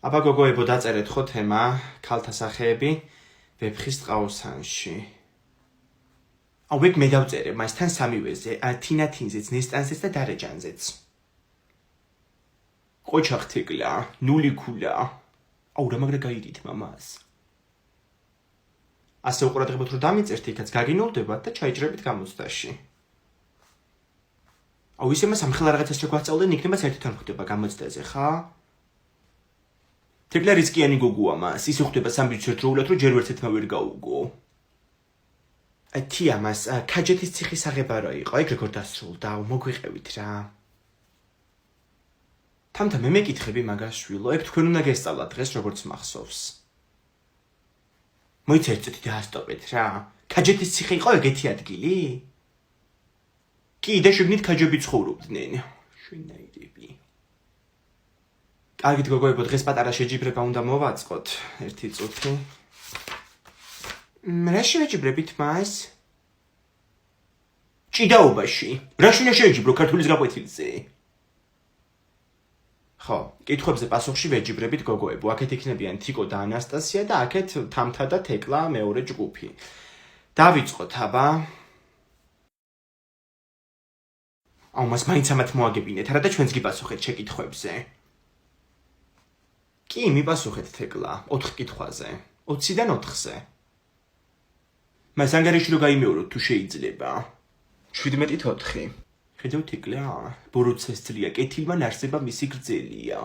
აბა გოგოებო დაწერეთ ხო თემა ქალთა სახეები ვეფხის ტყაოსანში. აუ ვეგ მე დავწერე მასთან სამივეზე, თინათინზეც, ნესტანზეც და დარეჯანზეც. ყოჩა ხთეკლა, ნული ქულა. აუ რა მაგრა გაიდით მამას. ასე უყურადღებოთ რომ დამიწერთ იქაც გაგინოლდებათ და ჩაიჭრებით გამოცდაში. აუ ისე მას ამხელა რაღაცას შეგვასწავლდნენ, იქნება საერთოდ არ ხდება გამოცდაზე, ხა? თეკლა რისკიანი გოგოა მას, ისე ხდება სამბიცო ერთდროულად რომ ჯერ ვერცერთმა ვერ გაუგო. თია მას ქაჯეთის ციხის აღება რა იყო, ეგ როგორ დასრულდა, მოგვიყევით რა. თამთა მე მეკითხები მაგას შვილო, ეგ თქვენ უნდა გესწავლათ დღეს როგორც მახსოვს. მოიცერწეთ დაასტოპეთ რა. ქაჯეთის ციხე იყო ეგეთი ადგილი? კი, და შეგნით ქაჯები ცხოვრობდნენ. შვენაირები. კარგით გოგოებო, დღეს პატარა შეჯიბრება უნდა მოვაწყოთ. ერთი წუთი. რა შევეჯიბრებით მას? ჭიდაობაში. რა შუნა შეეჯიბრო ქართულის გაყვეთილზე? ხო, კითხვებზე პასუხში ვეჯიბრებით გოგოებო. აქეთ იქნებიან თიკო და ანასტასია და აქეთ თამთა და თეკლა მეორე ჯგუფი. დავიწყოთ აბა. აუ მას მაინც ამათ მოაგებინეთ, არა და ჩვენც გიპასუხეთ შეკითხვებზე. კი, მიპასუხეთ თეკლა, 4 კითხვაზე. 20-დან 4-ზე. მას ანგარიში რო გაიმეოროთ თუ შეიძლება. 17-ით 4. ხედავ თეკლა, ბოროტსეს ძლია, კეთილმან არსება მისი გრძელია.